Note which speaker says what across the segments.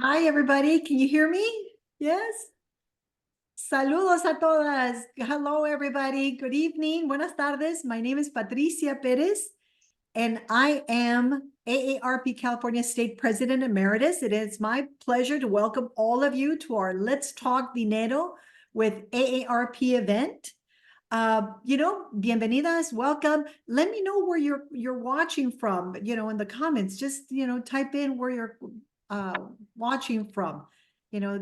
Speaker 1: Hi, everybody. Can you hear me? Yes. Saludos a todas. Hello, everybody. Good evening. Buenas tardes. My name is Patricia Perez, and I am AARP California State President Emeritus. It is my pleasure to welcome all of you to our Let's Talk Dinero with AARP event. Bienvenidas, welcome. Let me know where you're watching from, in the comments. Just, type in where you're watching from,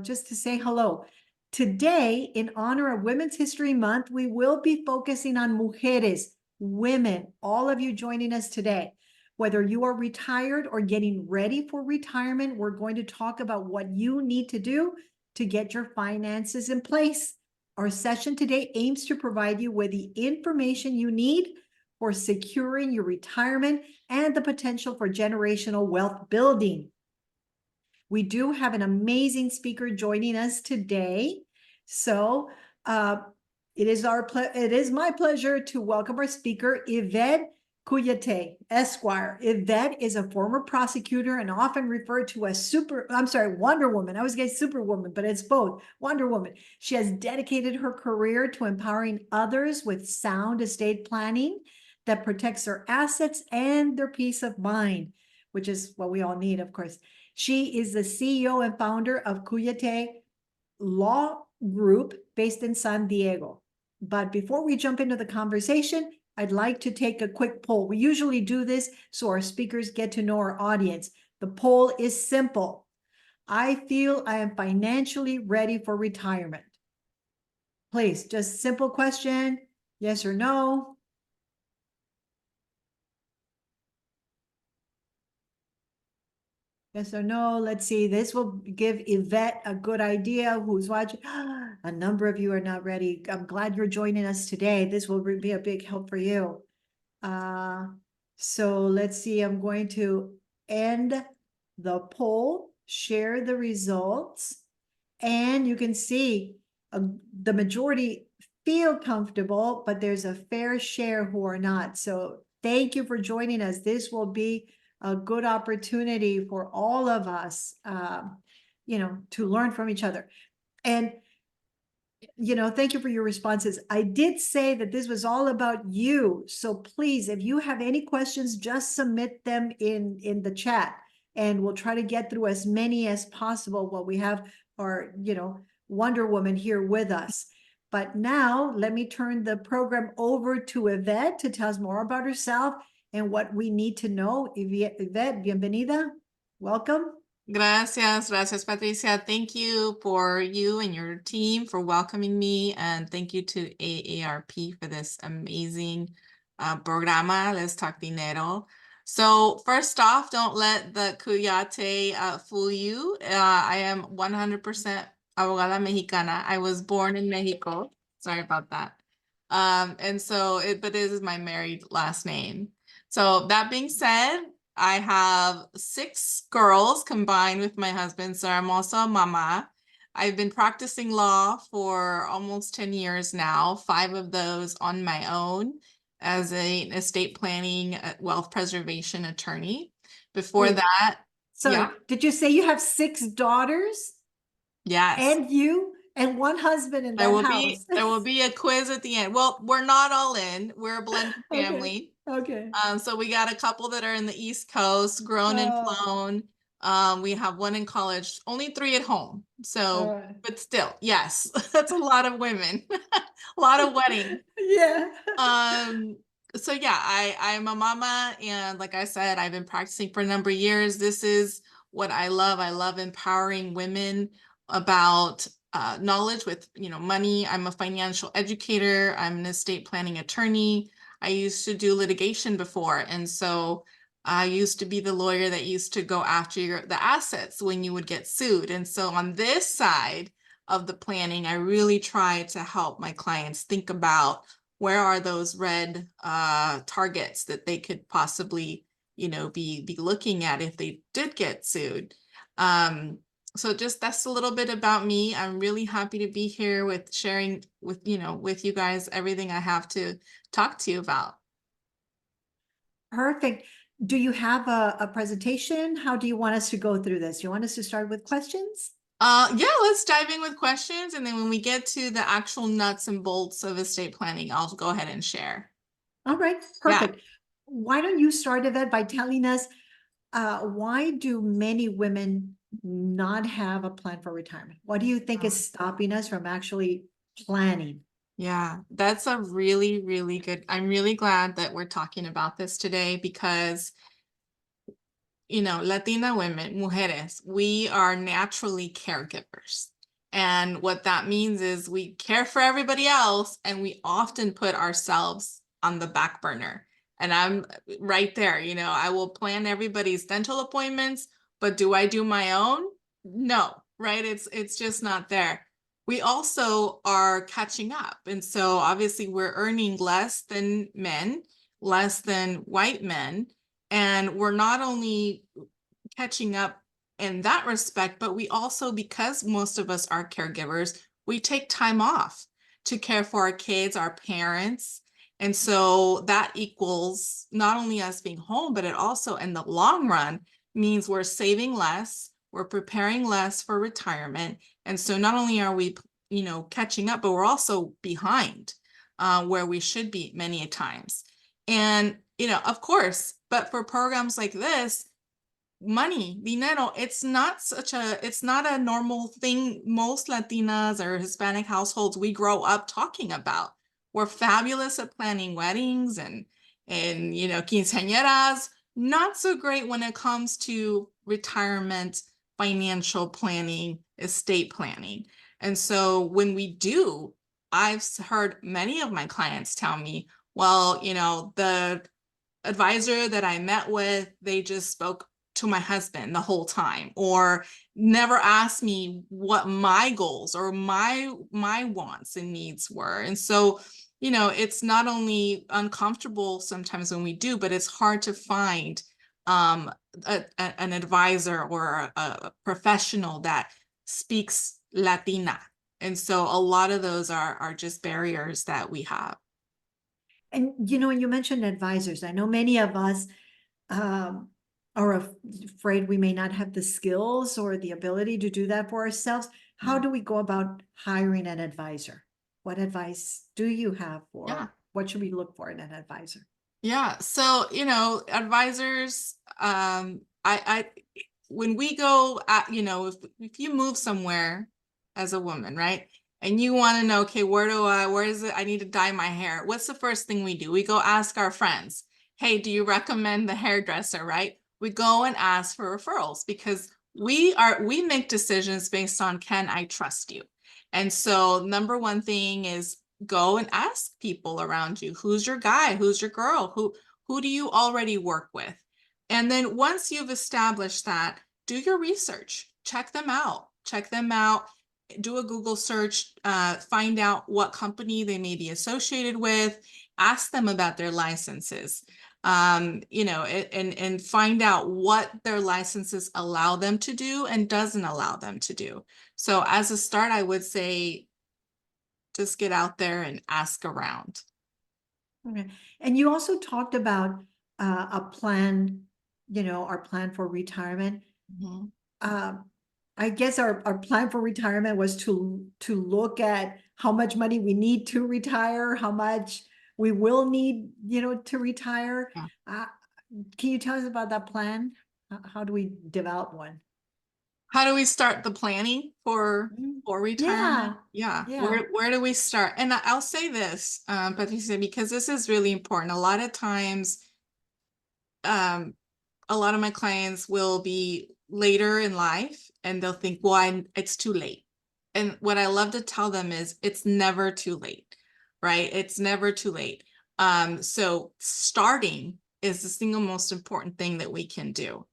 Speaker 1: just to say hello. Today, in honor of Women's History Month, we will be focusing on mujeres, women, all of you joining us today. Whether you are retired or getting ready for retirement, we're going to talk about what you need to do to get your finances in place. Our session today aims to provide you with the information you need for securing your retirement and the potential for generational wealth building. We do have an amazing speaker joining us today. So it is my pleasure to welcome our speaker, Yvette Cuyate, Esquire. Yvette is a former prosecutor and often referred to as Wonder Woman. I was getting Superwoman, but it's both, Wonder Woman. She has dedicated her career to empowering others with sound estate planning that protects their assets and their peace of mind, which is what we all need, of course. She is the CEO and founder of Cuyate Law Group based in San Diego. But before we jump into the conversation, I'd like to take a quick poll. We usually do this so our speakers get to know our audience. The poll is simple. I feel I am financially ready for retirement. Please, just simple question, yes or no. Yes or no? Let's see. This will give Yvette a good idea who's watching. A number of you are not ready. I'm glad you're joining us today. This will be a big help for you. So let's see. I'm going to end the poll, share the results, and you can see the majority feel comfortable, but there's a fair share who are not. So thank you for joining us. This will be a good opportunity for all of us, to learn from each other. And, thank you for your responses. I did say that this was all about you. So please, if you have any questions, just submit them in the chat and we'll try to get through as many as possible while we have our, Wonder Woman here with us. But now let me turn the program over to Yvette to tell us more about herself and what we need to know. Yvette, bienvenida. Welcome.
Speaker 2: Gracias, Patricia. Thank you for you and your team for welcoming me, and thank you to AARP for this amazing programa, Let's Talk Dinero. So first off, don't let the Cuyate fool you. I am 100% abogada mexicana. I was born in Mexico. Sorry about that. But this is my married last name. So that being said, I have 6 girls combined with my husband, so I'm also a mama. I've been practicing law for almost 10 years now, 5 of those on my own as an estate planning, wealth preservation attorney. Before that,
Speaker 1: so
Speaker 2: yeah.
Speaker 1: Did you say you have 6 daughters?
Speaker 2: Yes.
Speaker 1: And you and one husband in
Speaker 2: There
Speaker 1: that
Speaker 2: will
Speaker 1: house.
Speaker 2: be a quiz at the end. Well, we're not all in. We're a blended
Speaker 1: Okay,
Speaker 2: family.
Speaker 1: okay.
Speaker 2: So we got a couple that are in the East Coast, grown and
Speaker 1: Oh,
Speaker 2: flown. We have one in college, only 3 at home.
Speaker 1: all
Speaker 2: So,
Speaker 1: right.
Speaker 2: but still, yes, that's a lot of women, a lot of weddings.
Speaker 1: Yeah.
Speaker 2: Um, so yeah, I'm a mama, and like I said, I've been practicing for a number of years. This is what I love. I love empowering women about knowledge with, money. I'm a financial educator. I'm an estate planning attorney. I used to do litigation before, and so I used to be the lawyer that used to go after the assets when you would get sued. And so on this side of the planning, I really try to help my clients think about where are those red targets that they could possibly, be looking at if they did get sued. So just that's a little bit about me. I'm really happy to be here with sharing with you guys everything I have to talk to you about.
Speaker 1: Perfect. Do you have a presentation? How do you want us to go through this? You want us to start with questions?
Speaker 2: Yeah, let's dive in with questions, and then when we get to the actual nuts and bolts of estate planning, I'll go ahead and share.
Speaker 1: All right,
Speaker 2: Yeah.
Speaker 1: perfect. Why don't you start, Yvette, by telling us why do many women not have a plan for retirement? What do you think is stopping us from actually planning?
Speaker 2: Yeah, that's a really, really good. I'm really glad that we're talking about this today because, Latina women, mujeres, we are naturally caregivers. And what that means is we care for everybody else and we often put ourselves on the back burner. And I'm right there, I will plan everybody's dental appointments, but do I do my own? No, right? It's just not there. We also are catching up. And so obviously we're earning less than men, less than white men. And we're not only catching up in that respect, but we also, because most of us are caregivers, we take time off to care for our kids, our parents. And so that equals not only us being home, but it also, in the long run, means we're saving less, we're preparing less for retirement. And so not only are we, catching up, but we're also behind where we should be many a times. And, of course, but for programs like this, money, dinero, it's not a normal thing most Latinas or Hispanic households we grow up talking about. We're fabulous at planning weddings and quinceañeras, not so great when it comes to retirement, financial planning, estate planning. And so when we do, I've heard many of my clients tell me, well, the advisor that I met with, they just spoke to my husband the whole time, or never asked me what my goals or my wants and needs were. And so, it's not only uncomfortable sometimes when we do, but it's hard to find an advisor or a professional that speaks Latina. And so a lot of those are just barriers that we have.
Speaker 1: And you mentioned advisors. I know many of us are afraid we may not have the skills or the ability to do that for ourselves. How
Speaker 2: Yeah.
Speaker 1: do we go about hiring an advisor? What advice do you have
Speaker 2: Yeah.
Speaker 1: for what should we look for in an advisor?
Speaker 2: Yeah. So, advisors, I when we go at, if you move somewhere as a woman, right? And you want to know, okay, where is it? I need to dye my hair. What's the first thing we do? We go ask our friends, hey, do you recommend the hairdresser, right? We go and ask for referrals because we make decisions based on, can I trust you? And so number one thing is go and ask people around you, who's your guy, who's your girl, who do you already work with? And then once you've established that, do your research, check them out, do a Google search, find out what company they may be associated with, ask them about their licenses, and find out what their licenses allow them to do and doesn't allow them to do. So as a start, I would say just get out there and ask around.
Speaker 1: Okay. And you also talked about a plan, our plan for retirement.
Speaker 2: Mhm.
Speaker 1: Uh, I guess our plan for retirement was to look at how much money we need to retire, how much we will need, to retire.
Speaker 2: Yeah.
Speaker 1: Can you tell us about that plan? How do we develop one?
Speaker 2: How do we start the planning for
Speaker 1: Mm.
Speaker 2: retirement?
Speaker 1: Yeah,
Speaker 2: Yeah,
Speaker 1: yeah.
Speaker 2: where do we start? And I'll say this, Patricia, because this is really important. A lot of times, um, a lot of my clients will be later in life and they'll think, well, it's too late. And what I love to tell them is it's never too late, right? It's never too late. So starting is the single most important thing that we can do.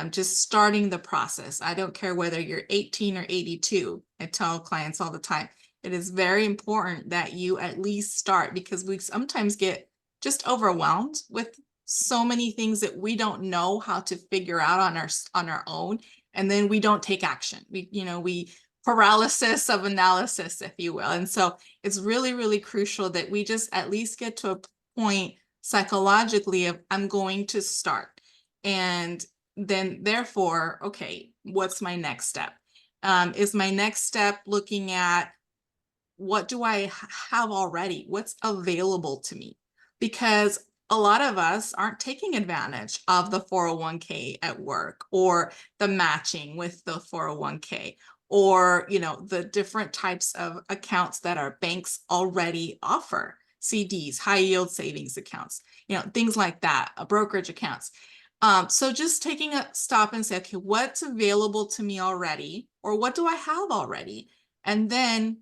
Speaker 2: Just starting the process. I don't care whether you're 18 or 82. I tell clients all the time, it is very important that you at least start, because we sometimes get just overwhelmed with so many things that we don't know how to figure out on our own, and then we don't take action. We paralysis of analysis, if you will. And so it's really, really crucial that we just at least get to a point psychologically of, I'm going to start. And then therefore, okay, what's my next step? Is my next step looking at, what do I have already? What's available to me? Because a lot of us aren't taking advantage of the 401k at work, or the matching with the 401k, or the different types of accounts that our banks already offer, CDs, high yield savings accounts, things like that, brokerage accounts. So just taking a stop and say, okay, what's available to me already, or what do I have already? And then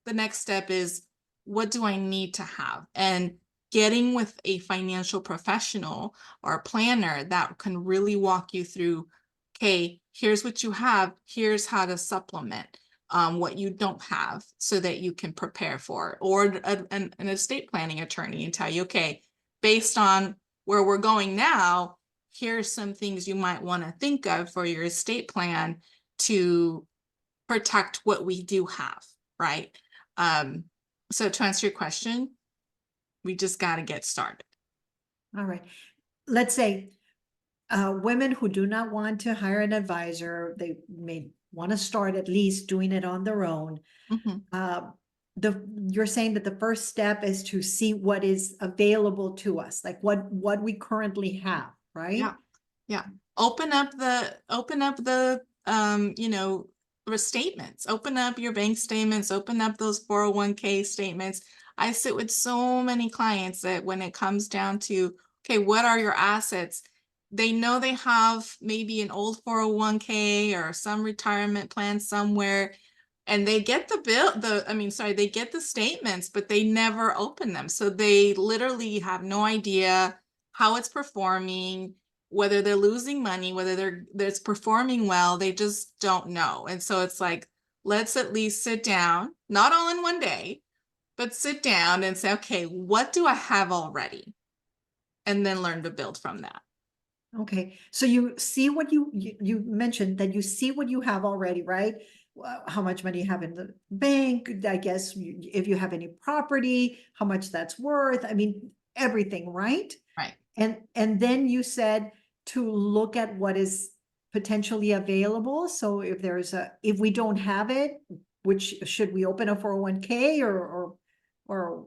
Speaker 2: the next step is, what do I need to have? And getting with a financial professional or a planner that can really walk you through, okay, here's what you have, here's how to supplement what you don't have, so that you can prepare for it. Or an estate planning attorney and tell you, okay, based on where we're going now, here's some things you might want to think of for your estate plan to protect what we do have, right? So to answer your question, we just got to get started.
Speaker 1: All right. Let's say women who do not want to hire an advisor, they may want to start at least doing it on their own.
Speaker 2: Mhm.
Speaker 1: You're saying that the first step is to see what is available to us, like what we currently have, right?
Speaker 2: Yeah. Yeah. Open up the statements. Open up your bank statements, open up those 401k statements. I sit with so many clients that when it comes down to, okay, what are your assets? They know they have maybe an old 401k or some retirement plan somewhere, and they get they get the statements, but they never open them. So they literally have no idea how it's performing, whether they're losing money, whether it's performing well. They just don't know. And so it's like, let's at least sit down, not all in one day, but sit down and say, okay, what do I have already? And then learn to build from that.
Speaker 1: Okay, so you see what you mentioned that you see what you have already, right? How much money you have in the bank, I guess, if you have any property, how much that's worth. I mean, everything, right?
Speaker 2: Right.
Speaker 1: And then you said to look at what is potentially available. So if we don't have it, which should we open a 401k, or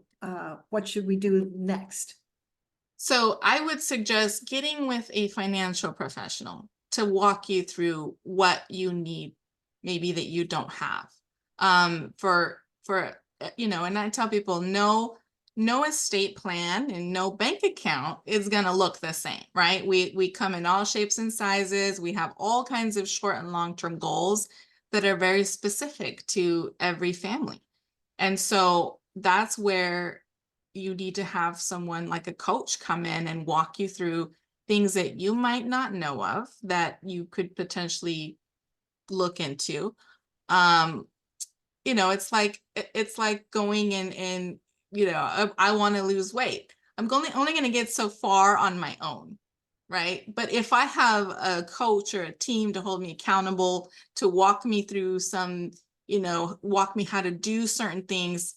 Speaker 1: what should we do next?
Speaker 2: So I would suggest getting with a financial professional to walk you through what you need, maybe that you don't have. And I tell people, no estate plan and no bank account is going to look the same, right? We come in all shapes and sizes. We have all kinds of short and long-term goals that are very specific to every family. And so that's where you need to have someone like a coach come in and walk you through things that you might not know of that you could potentially look into. Um, it's like going in and I want to lose weight. I'm only going to get so far on my own, right? But if I have a coach or a team to hold me accountable, to walk me through walk me how to do certain things,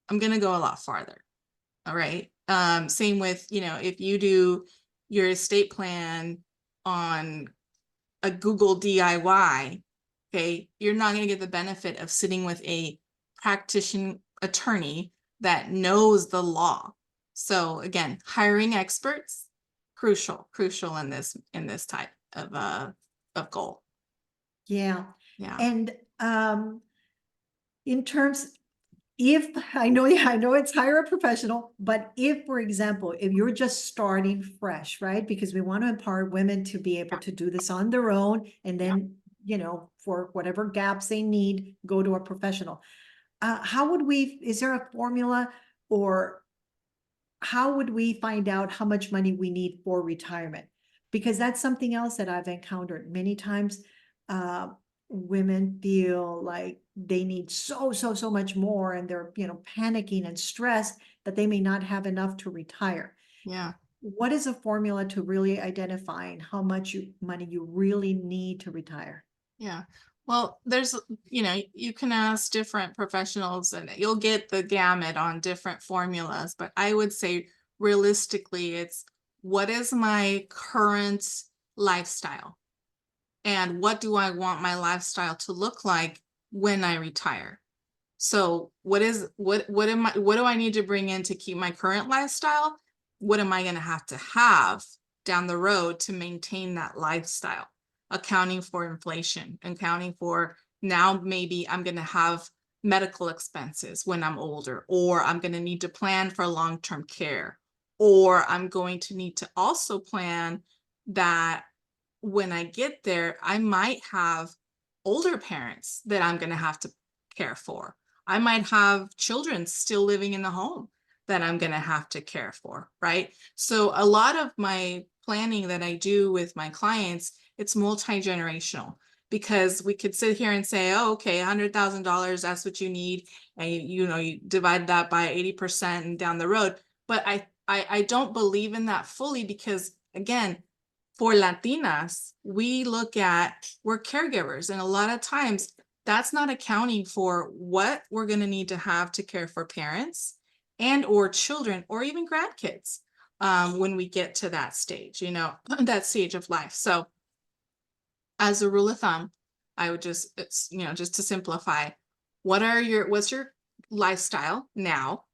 Speaker 2: I'm going to go a lot farther. All right. Same with, if you do your estate plan on a Google DIY, okay, you're not going to get the benefit of sitting with a practitioner attorney that knows the law. So again, hiring experts, crucial in this type of goal.
Speaker 1: Yeah.
Speaker 2: Yeah.
Speaker 1: And in terms, if I know, yeah, I know it's hire a professional, but if, for example, if you're just starting fresh, right? Because we want to empower women to be able
Speaker 2: Yeah.
Speaker 1: to do this on their own, and
Speaker 2: Yeah.
Speaker 1: then, for whatever gaps they need, go to a professional. How would we, is there a formula, or how would we find out how much money we need for retirement? Because that's something else that I've encountered many times. Uh, Women feel like they need so much more, and they're, panicking and stressed that they may not have enough to retire.
Speaker 2: Yeah.
Speaker 1: What is a formula to really identifying how much money you really need to retire?
Speaker 2: Yeah. Well, there's, you can ask different professionals and you'll get the gamut on different formulas, but I would say realistically, it's what is my current lifestyle and what do I want my lifestyle to look like when I retire? So what do I need to bring in to keep my current lifestyle? What am I going to have down the road to maintain that lifestyle? Accounting for inflation, accounting for now maybe I'm going to have medical expenses when I'm older, or I'm going to need to plan for long-term care, or I'm going to need to also plan that when I get there, I might have older parents that I'm going to have to care for. I might have children still living in the home that I'm going to have to care for, right? So a lot of my planning that I do with my clients, it's multi-generational, because we could sit here and say, oh, okay, $100,000, that's what you need. And you divide that by 80% and down the road. But I don't believe in that fully, because again, for Latinas, we're caregivers, and a lot of times that's not accounting for what we're going to need to have to care for parents and or children or even grandkids when we get to that stage, that stage of life. So as a rule of thumb, I would just to simplify, what's your lifestyle now?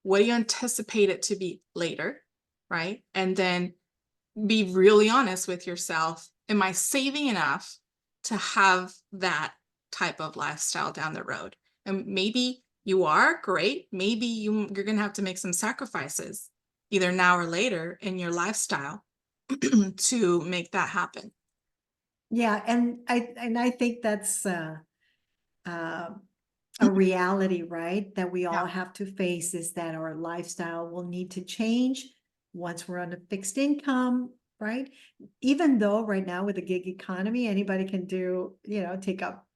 Speaker 2: What do you anticipate it to be later? Right. And then be really honest with yourself. Am I saving enough to have that type of lifestyle down the road? And maybe you are, great. Maybe you're going to have to make some sacrifices either now or later in your lifestyle to make that happen.
Speaker 1: Yeah, and I think that's uh, a reality, right? That we
Speaker 2: Yeah.
Speaker 1: all have to face, is that our lifestyle will need to change once we're on a fixed income, right? Even though right now with the gig economy, anybody can do, take up,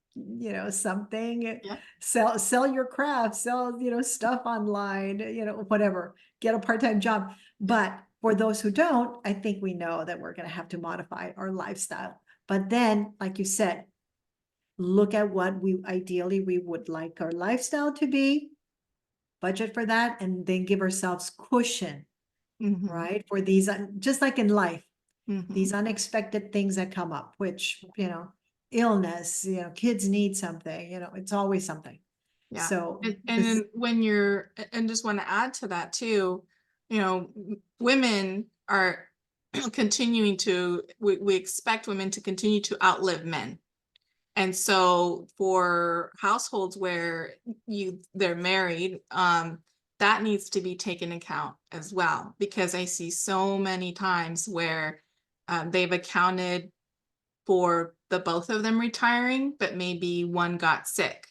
Speaker 1: something,
Speaker 2: Yeah.
Speaker 1: sell your craft, sell, stuff online, whatever, get a part-time job. But for those who don't, I think we know that we're going to have to modify our lifestyle. But then, like you said, look at what we would like our lifestyle to be, budget for that, and then give ourselves cushion,
Speaker 2: Mm-hmm.
Speaker 1: right? For these, just like in life,
Speaker 2: Mm-hmm.
Speaker 1: these unexpected things that come up, which, illness, kids need something, it's always something.
Speaker 2: Yeah.
Speaker 1: So
Speaker 2: And
Speaker 1: this,
Speaker 2: then and just want to add to that too, women are continuing we expect women to continue to outlive men. And so for households where they're married, that needs to be taken account as well, because I see so many times where they've accounted for the both of them retiring, but maybe one got sick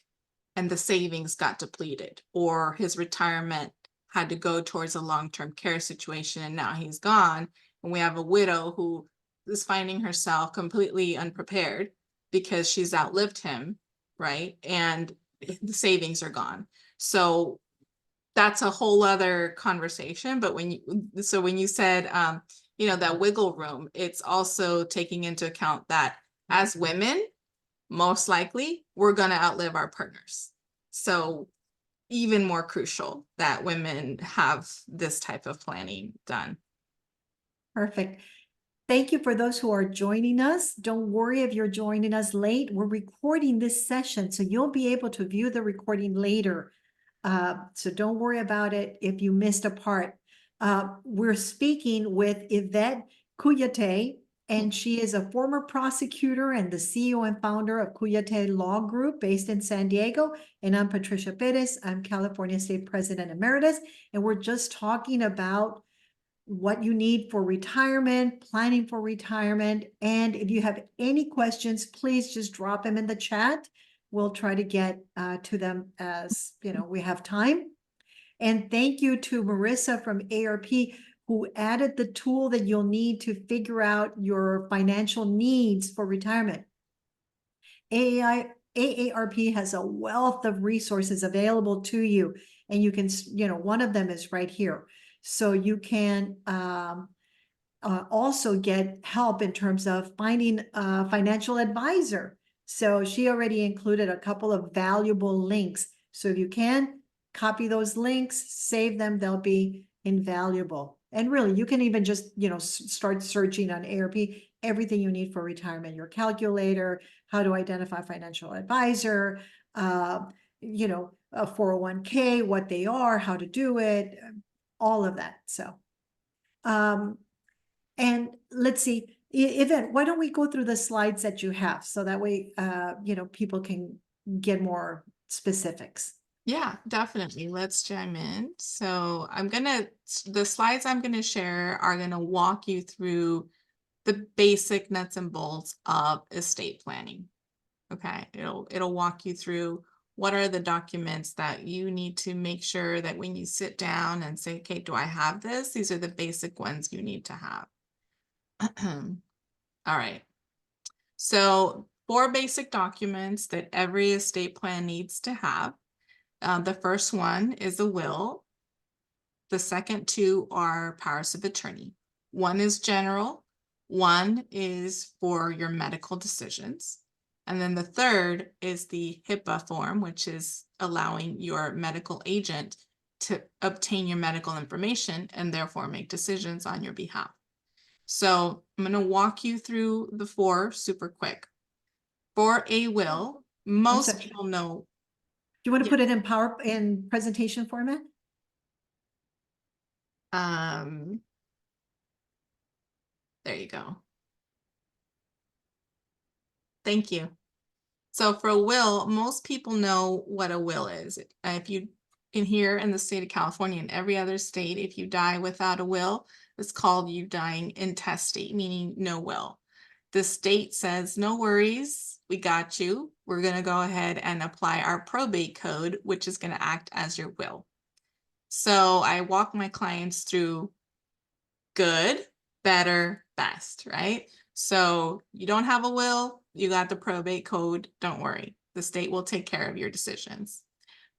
Speaker 2: and the savings got depleted, or his retirement had to go towards a long-term care situation and now he's gone. And we have a widow who is finding herself completely unprepared because she's outlived him, right? And the savings are gone. So that's a whole other conversation. But when you said, that wiggle room, it's also taking into account that as women, most likely we're going to outlive our partners. So even more crucial that women have this type of planning done.
Speaker 1: perfect. Thank you for those who are joining us. Don't worry if you're joining us late. We're recording this session, so you'll be able to view the recording later. So don't worry about it if you missed a part. We're speaking with Yvette Cuyate, and she is a former prosecutor and the CEO and founder of Cuyate Law Group based in San Diego. And I'm Patricia Perez. I'm California State President Emeritus, and we're just talking about what you need for retirement, planning for retirement. And if you have any questions, please just drop them in the chat. We'll try to get to them as we have time. And thank you to Marissa from ARP, who added the tool that you'll need to figure out your financial needs for retirement. AARP has a wealth of resources available to you, and you can, one of them is right here. So you can also get help in terms of finding a financial advisor. So she already included a couple of valuable links. So if you can, copy those links, save them, they'll be invaluable. And really, you can even just, start searching on ARP, everything you need for retirement, your calculator, how to identify financial advisor, a 401k, what they are, how to do it, all of that. So, and let's see, Yvette, why don't we go through the slides that you have so that way, people can get more specifics.
Speaker 2: Yeah, definitely. Let's chime in. So the slides I'm gonna share are gonna walk you through the basic nuts and bolts of estate planning. Okay, it'll walk you through what are the documents that you need to make sure that when you sit down and say, okay, do I have this? These are the basic ones you need to have. All right. So 4 basic documents that every estate plan needs to have. The first one is a will. The second 2 are powers of attorney. One is general, one is for your medical decisions. And then the third is the HIPAA form, which is allowing your medical agent to obtain your medical information and therefore make decisions on your behalf. So I'm going to walk you through the 4 super quick. For a will, most people know.
Speaker 1: Do you want to put it in presentation format?
Speaker 2: There you go. Thank you. So for a will, most people know what a will is. If you in here in the state of California and every other state, if you die without a will, it's called you dying intestate, meaning no will. The state says, no worries, we got you. We're going to go ahead and apply our probate code, which is going to act as your will. So I walk my clients through good, better, best, right? So you don't have a will, you got the probate code, don't worry. The state will take care of your decisions.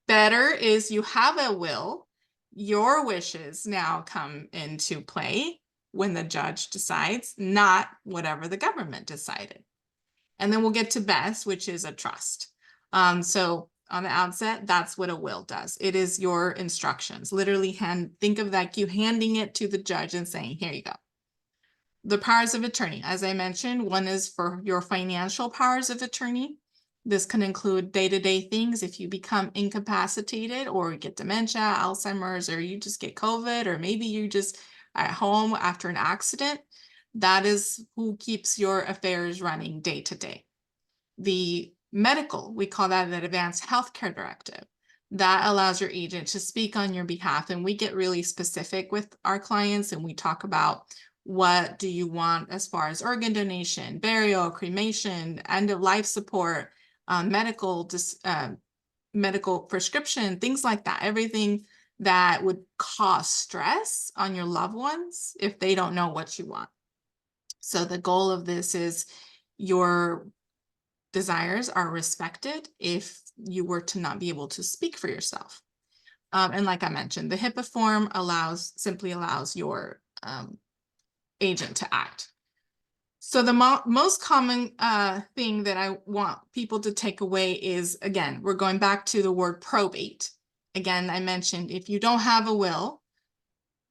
Speaker 2: Better is you have a will, your wishes now come into play when the judge decides, not whatever the government decided. And then we'll get to best, which is a trust. So on the outset, that's what a will does. It is your instructions. Literally think of that, you handing it to the judge and saying, here you go. The powers of attorney, as I mentioned, one is for your financial powers of attorney. This can include day-to-day things. If you become incapacitated or get dementia, Alzheimer's, or you just get COVID, or maybe you just at home after an accident, that is who keeps your affairs running day to day. The medical, we call that an advanced healthcare directive. That allows your agent to speak on your behalf. And we get really specific with our clients and we talk about what do you want as far as organ donation, burial, cremation, end of life support, medical prescription, things like that. Everything that would cause stress on your loved ones if they don't know what you want. So the goal of this is your desires are respected if you were to not be able to speak for yourself. And like I mentioned, the HIPAA form simply allows your agent to act. So the most common thing that I want people to take away is, again, we're going back to the word probate. Again, I mentioned if you don't have a will,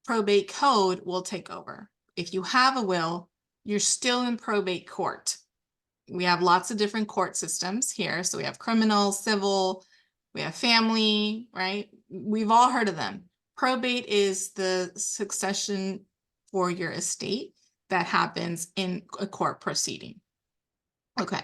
Speaker 2: probate code will take over. If you have a will, you're still in probate court. We have lots of different court systems here. So we have criminal, civil, we have family, right? We've all heard of them. Probate is the succession for your estate that happens in a court proceeding. Okay.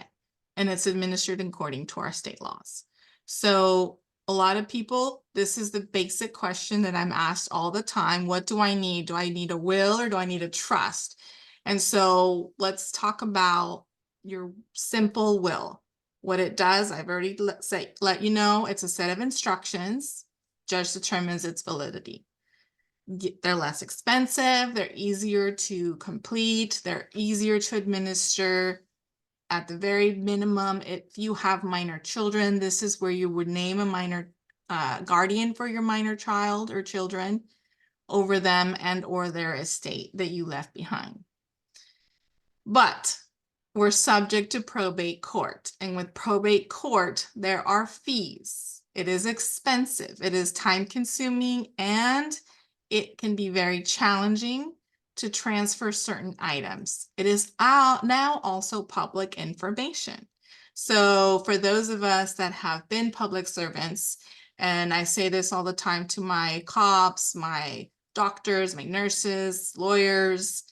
Speaker 2: And it's administered according to our state laws. So a lot of people, this is the basic question that I'm asked all the time. What do I need? Do I need a will or do I need a trust? And so let's talk about your simple will. What it does, I've already let you know, it's a set of instructions. Judge determines its validity. They're less expensive, they're easier to complete, they're easier to administer. At the very minimum, if you have minor children, this is where you would name a minor guardian for your minor child or children over them and or their estate that you left behind. But we're subject to probate court. And with probate court, there are fees. It is expensive. It is time consuming and it can be very challenging to transfer certain items. It is now also public information. So for those of us that have been public servants, and I say this all the time to my cops, my doctors, my nurses, lawyers,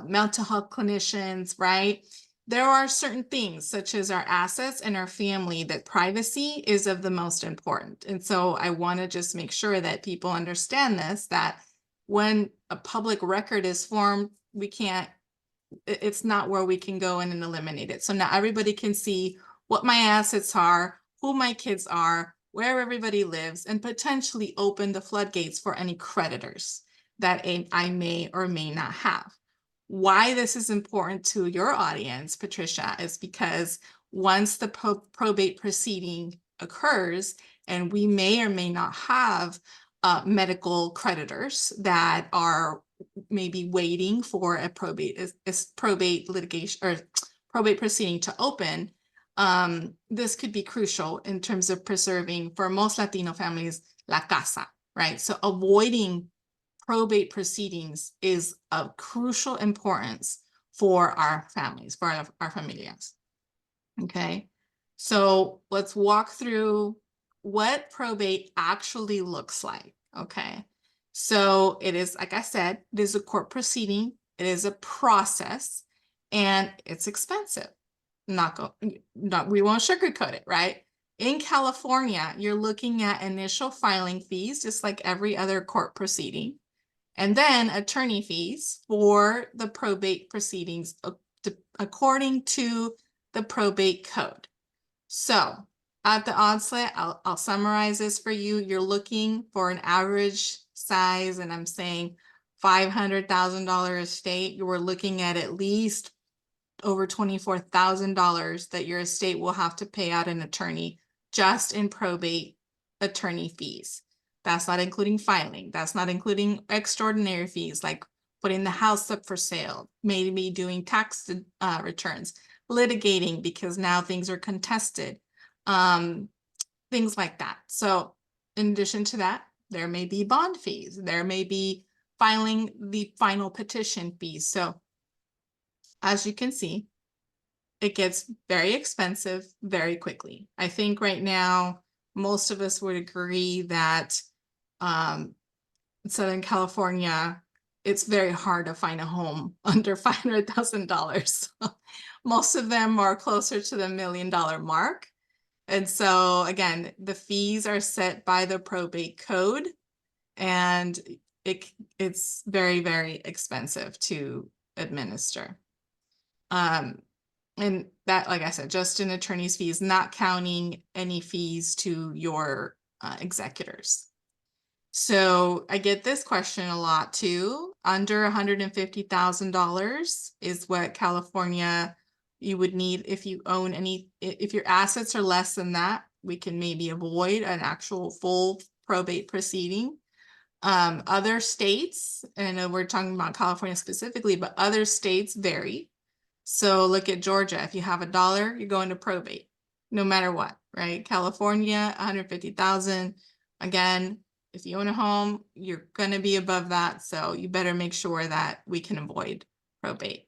Speaker 2: mental health clinicians, right? There are certain things such as our assets and our family that privacy is of the most important. And so I want to just make sure that people understand this, that when a public record is formed, we can't, it's not where we can go in and eliminate it. So now everybody can see what my assets are, who my kids are, where everybody lives, and potentially open the floodgates for any creditors that I may or may not have. Why this is important to your audience, Patricia, is because once the probate proceeding occurs, and we may or may not have medical creditors that are maybe waiting for a probate litigation or probate proceeding to open, this could be crucial in terms of preserving, for most Latino families, la casa, right? So avoiding probate proceedings is of crucial importance for our families, for our familias. Okay, so let's walk through what probate actually looks like. Okay, so it is, like I said, it is a court proceeding, it is a process, and it's expensive. We won't sugarcoat it, right? In California, you're looking at initial filing fees, just like every other court proceeding, and then attorney fees for the probate proceedings according to the probate code. So at the onset, I'll summarize this for you. You're looking for an average size, and I'm saying $500,000 estate. You were looking at least over $24,000 that your estate will have to pay out an attorney just in probate attorney fees. That's not including filing. That's not including extraordinary fees like putting the house up for sale, maybe doing tax returns, litigating because now things are contested, things like that. So in addition to that, there may be bond fees. There may be filing the final petition fees. So as you can see, it gets very expensive very quickly. I think right now, most of us would agree that Southern California, it's very hard to find a home under $500,000. Most of them are closer to the $1 million mark. And so again, the fees are set by the probate code, and it's very, very expensive to administer. And that, like I said, just in attorney's fees, not counting any fees to your executors. So I get this question a lot too. Under $150,000 is what California you would need if you own any, if your assets are less than that, we can maybe avoid an actual full probate proceeding. Other states, and I know we're talking about California specifically, but other states vary. So look at Georgia. If you have $1, you're going to probate, no matter what, right? California, 150,000. Again, if you own a home, you're going to be above that. So you better make sure that we can avoid probate.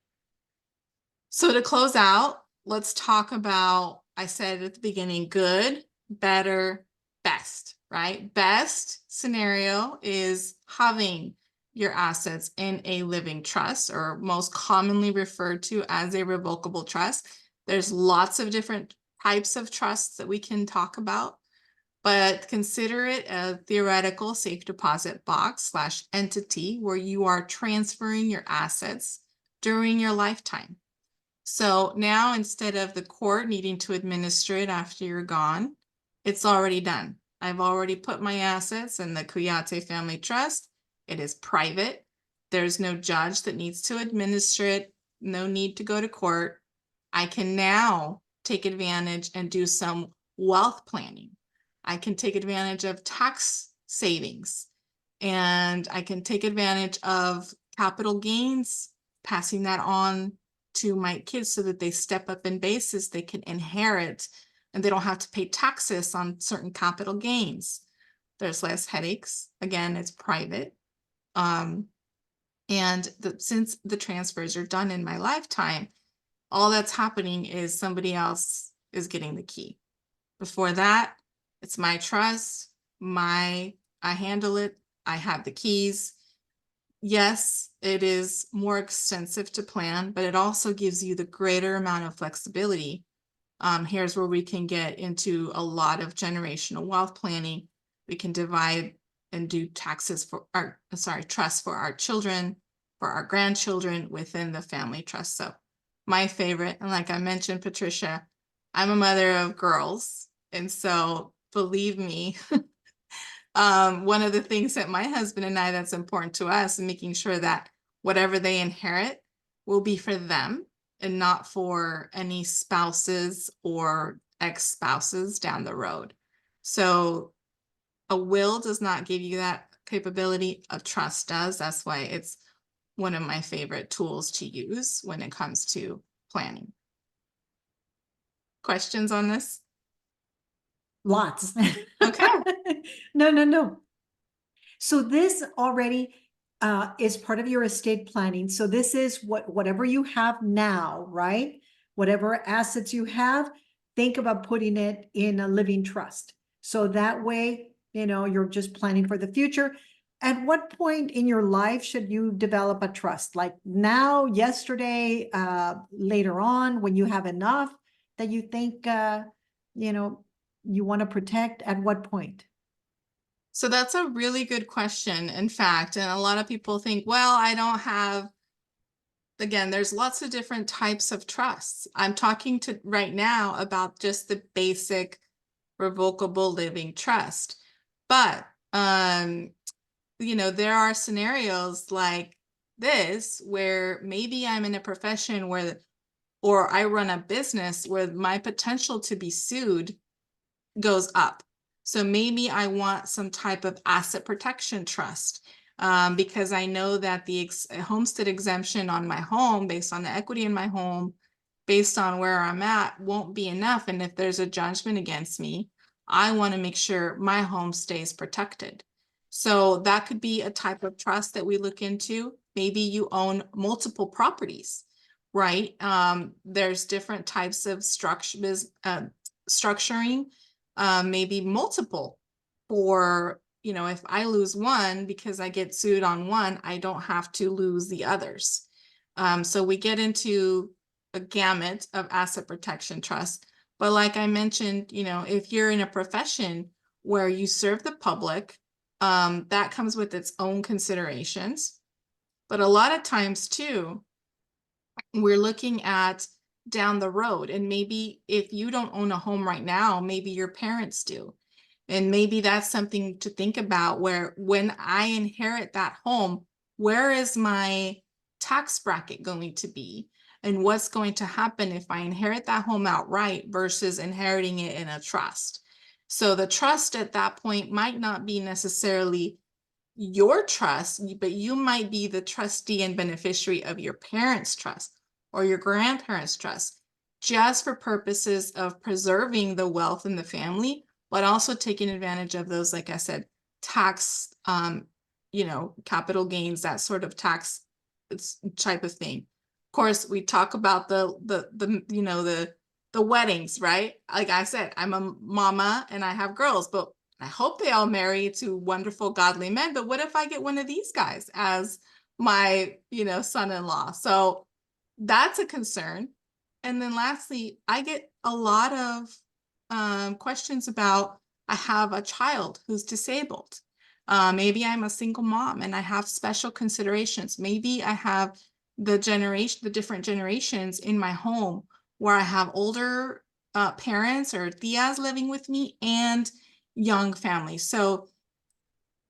Speaker 2: So to close out, let's talk about, I said at the beginning, good, better, best, right? Best scenario is having your assets in a living trust, or most commonly referred to as a revocable trust. There's lots of different types of trusts that we can talk about, but consider it a theoretical safe deposit box / entity where you are transferring your assets during your lifetime. So now, instead of the court needing to administer it after you're gone, it's already done. I've already put my assets in the Kuyate Family Trust. It is private. There's no judge that needs to administer it. No need to go to court. I can now take advantage and do some wealth planning. I can take advantage of tax savings, and I can take advantage of capital gains, passing that on to my kids so that they step up in basis, they can inherit, and they don't have to pay taxes on certain capital gains. There's less headaches. Again, it's private. And since the transfers are done in my lifetime, all that's happening is somebody else is getting the key. Before that, it's my trust, I handle it, I have the keys. Yes, it is more extensive to plan, but it also gives you the greater amount of flexibility. Here's where we can get into a lot of generational wealth planning. We can divide and do trusts for our children, for our grandchildren within the family trust. So my favorite, and like I mentioned, Patricia, I'm a mother of girls. And so believe me, one of the things that my husband and I that's important to us is making sure that whatever they inherit will be for them and not for any spouses or ex-spouses down the road. So a will does not give you that capability. A trust does. That's why it's one of my favorite tools to use when it comes to planning. Questions on this?
Speaker 1: Lots.
Speaker 2: Okay.
Speaker 1: No. So this already is part of your estate planning. So this is whatever you have now, right? Whatever assets you have, think about putting it in a living trust. So that way, you're just planning for the future. At what point in your life should you develop a trust? Like now, yesterday, later on, when you have enough that you think, you want to protect, at what point?
Speaker 2: So that's a really good question, in fact. And a lot of people think, well, I don't have, again, there's lots of different types of trusts. I'm talking to right now about just the basic revocable living trust. But, there are scenarios like this where maybe I'm in a profession or I run a business where my potential to be sued goes up. So maybe I want some type of asset protection trust, because I know that the homestead exemption on my home, based on the equity in my home, based on where I'm at, won't be enough. And if there's a judgment against me, I want to make sure my home stays protected. So that could be a type of trust that we look into. Maybe you own multiple properties, right? There's different types of structuring, maybe multiple for, if I lose one because I get sued on one, I don't have to lose the others. So we get into a gamut of asset protection trust. But like I mentioned, if you're in a profession where you serve the public, that comes with its own considerations. But a lot of times too, we're looking at down the road, and maybe if you don't own a home right now, maybe your parents do. And maybe that's something to think about, where when I inherit that home, where is my tax bracket going to be? And what's going to happen if I inherit that home outright versus inheriting it in a trust? So the trust at that point might not be necessarily your trust, but you might be the trustee and beneficiary of your parents' trust or your grandparents' trust, just for purposes of preserving the wealth in the family, but also taking advantage of those, like I said, tax, capital gains, that sort of tax type of thing. course, we talk about the weddings, right? Like I said, I'm a mama and I have girls, but I hope they all marry to wonderful, godly men. But what if I get one of these guys as my, son-in-law? So that's a concern. And then lastly, I get a lot of questions about I have a child who's disabled. Maybe I'm a single mom and I have special considerations. Maybe I have the different generations in my home where I have older parents or tias living with me and young families. So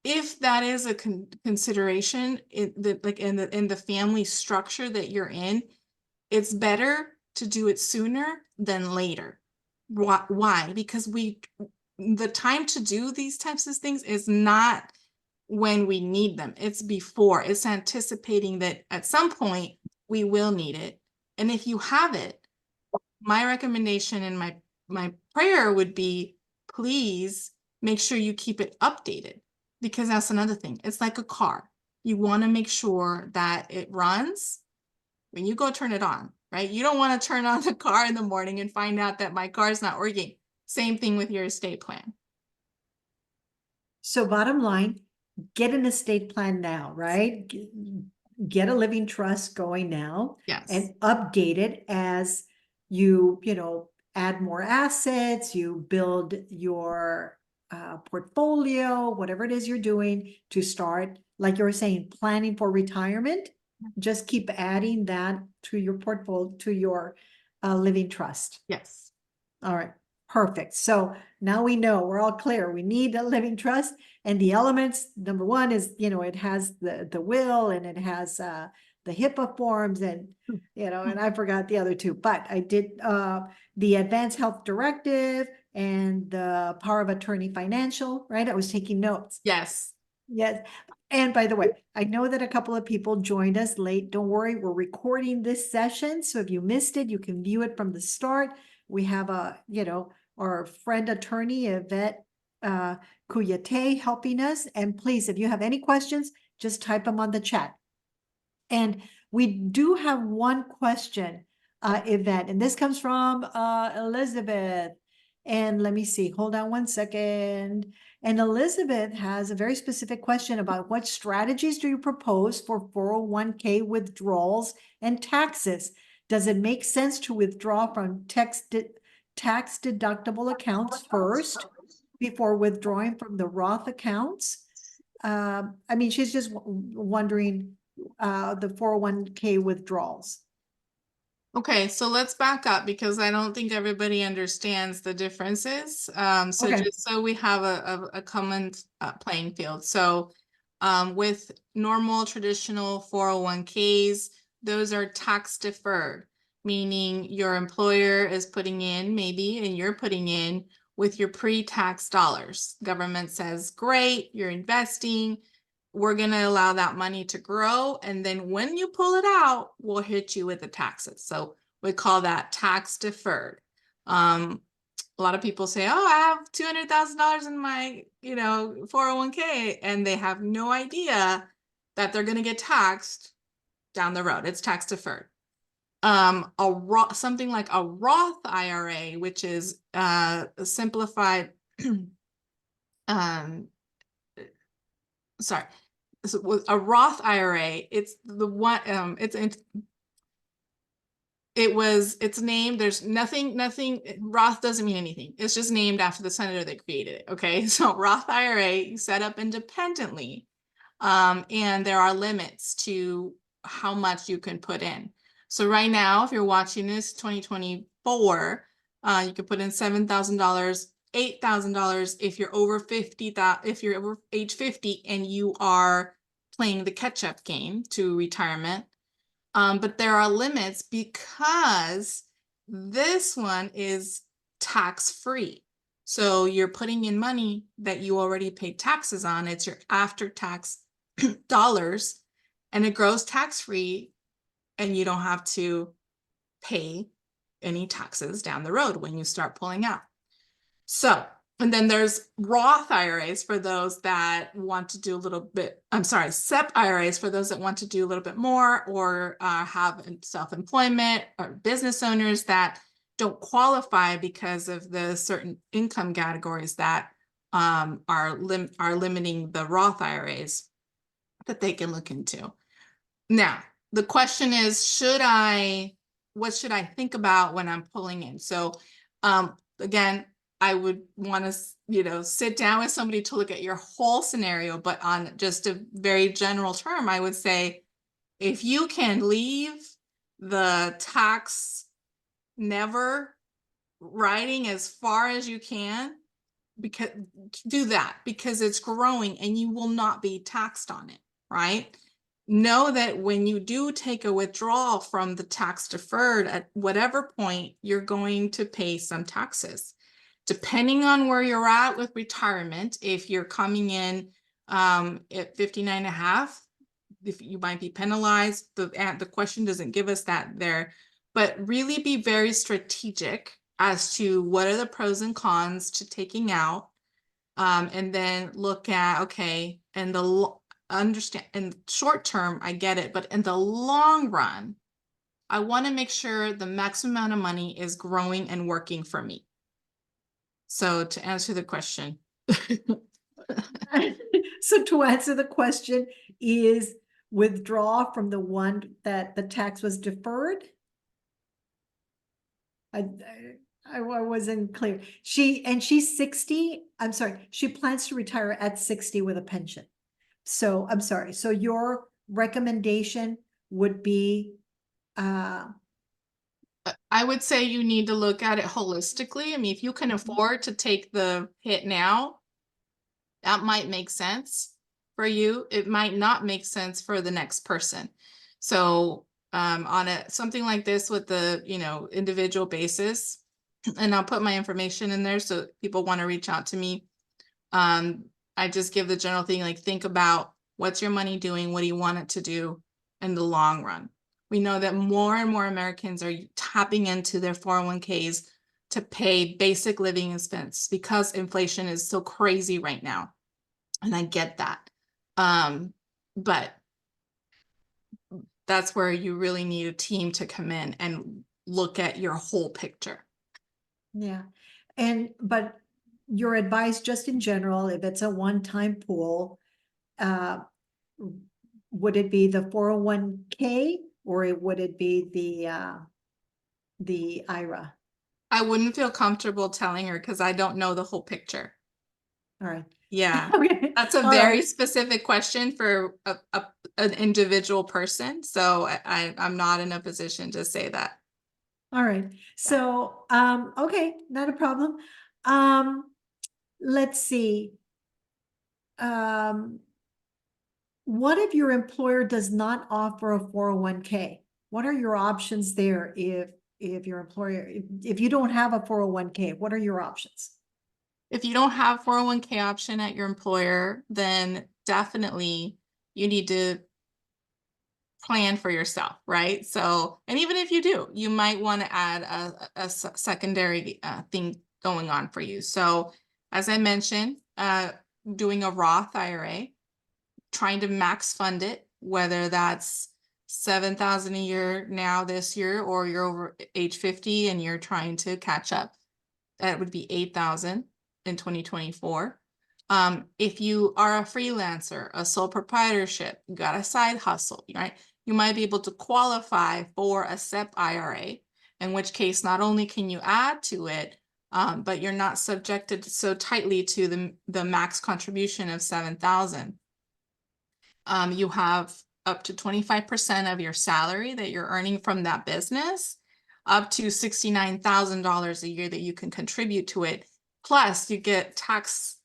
Speaker 2: if that is a consideration in the family structure that you're in, it's better to do it sooner than later. Why? Because the time to do these types of things is not when we need them. It's before. It's anticipating that at some point we will need it. And if you have it, my recommendation and my prayer would be, please make sure you keep it updated, because that's another thing. It's like a car. You want to make sure that it runs when you go turn it on, right? You don't want to turn on the car in the morning and find out that my car is not working. Same thing with your estate plan.
Speaker 1: So bottom line, get an estate plan now, right? Get a living trust going now
Speaker 2: Yes.
Speaker 1: and update it as you, add more assets, you build your portfolio, whatever it is you're doing to start, like you were saying, planning for retirement. Just keep adding that to your portfolio, to your living trust.
Speaker 2: Yes.
Speaker 1: All right, perfect. So now we know, we're all clear. We need a living trust, and the elements, number one is, it has the will, and it has the HIPAA forms, and and I forgot the other two, but I did the Advanced Health Directive and the Power of Attorney Financial, right? I was taking notes.
Speaker 2: Yes.
Speaker 1: Yes. And by the way, I know that a couple of people joined us late. Don't worry, we're recording this session. So if you missed it, you can view it from the start. We have our friend attorney, Yvette Kuyate, helping us. And please, if you have any questions, just type them on the chat. And we do have one question, Yvette, and this comes from Elizabeth. And let me see, hold on one second. And Elizabeth has a very specific question about what strategies do you propose for 401k withdrawals and taxes? Does it make sense to withdraw from tax deductible accounts first before withdrawing from the Roth accounts? She's just wondering the 401k withdrawals.
Speaker 2: Okay, so let's back up because I don't think everybody understands the differences. So
Speaker 1: Okay.
Speaker 2: just so we have a common playing field. So with normal traditional 401ks, those are tax deferred, meaning your employer is putting in maybe, and you're putting in with your pre-tax dollars. Government says, great, you're investing. We're going to allow that money to grow. And then when you pull it out, we'll hit you with the taxes. So we call that tax deferred. A lot of people say, oh, I have $200,000 in my, 401k, and they have no idea that they're going to get taxed down the road. It's tax deferred. Something like a Roth IRA, which is simplified, sorry. So with a Roth IRA, it's the one, it's named, there's nothing, Roth doesn't mean anything. It's just named after the senator that created it. Okay. So Roth IRA, you set up independently. And there are limits to how much you can put in. So right now, if you're watching this 2024, you can put in $7,000, $8,000 if you're over 50, if you're over age 50 and you are playing the catch-up game to retirement. But there are limits because this one is tax-free. So you're putting in money that you already paid taxes on. It's your after-tax dollars, and it grows tax-free, and you don't have to pay any taxes down the road when you start pulling out. So And then there's Roth IRAs for those that want to do a little bit, SEP IRAs for those that want to do a little bit more, or have self-employment or business owners that don't qualify because of the certain income categories that are limiting the Roth IRAs that they can look into. Now, the question is, what should I think about when I'm pulling in? So again, I would want to, sit down with somebody to look at your whole scenario, but on just a very general term, I would say, if you can leave the tax never writing as far as you can, because do that, because it's growing and you will not be taxed on it, right? Know that when you do take a withdrawal from the tax deferred at whatever point, you're going to pay some taxes. Depending on where you're at with retirement, if you're coming in at 59 and a half, if you might be penalized, the question doesn't give us that there, but really be very strategic as to what are the pros and cons to taking out, and then look at, okay, and understand in short term, I get it, but in the long run, I want to make sure the maximum amount of money is growing and working for me. So to answer the question.
Speaker 1: So to answer the question, is withdraw from the one that the tax was deferred? I wasn't clear. She's 60. I'm sorry. She plans to retire at 60 with a pension. So I'm sorry. So your recommendation would be,
Speaker 2: I would say you need to look at it holistically. I mean, if you can afford to take the hit now, that might make sense for you. It might not make sense for the next person. So on something like this with the, individual basis, and I'll put my information in there so people want to reach out to me. I just give the general thing, like, think about what's your money doing? What do you want it to do in the long run? We know that more and more Americans are tapping into their 401ks to pay basic living expense because inflation is so crazy right now. And I get that. But that's where you really need a team to come in and look at your whole picture.
Speaker 1: yeah. But your advice, just in general, if it's a one-time pool, would it be the 401k or would it be the IRA?
Speaker 2: I wouldn't feel comfortable telling her because I don't know the whole picture.
Speaker 1: All right.
Speaker 2: Yeah.
Speaker 1: Okay.
Speaker 2: That's a
Speaker 1: All
Speaker 2: very
Speaker 1: right.
Speaker 2: specific question for an individual person. So I'm not in a position to say that.
Speaker 1: All right. So, okay, not a problem. Let's see. What if your employer does not offer a 401k? What are your options there if your employer, if you don't have a 401k, what are your options?
Speaker 2: If you don't have 401k option at your employer, then definitely you need to plan for yourself, right? So, and even if you do, you might want to add a secondary thing going on for you. So, as I mentioned, doing a Roth IRA, trying to max fund it, whether that's 7,000 a year now this year, or you're over age 50 and you're trying to catch up, that would be 8,000 in 2024. If you are a freelancer, a sole proprietorship, you got a side hustle, right? You might be able to qualify for a SEP IRA, in which case not only can you add to it, but you're not subjected so tightly to the max contribution of 7,000. You have up to 25% of your salary that you're earning from that business, up to $69,000 a year that you can contribute to it. Plus, you get tax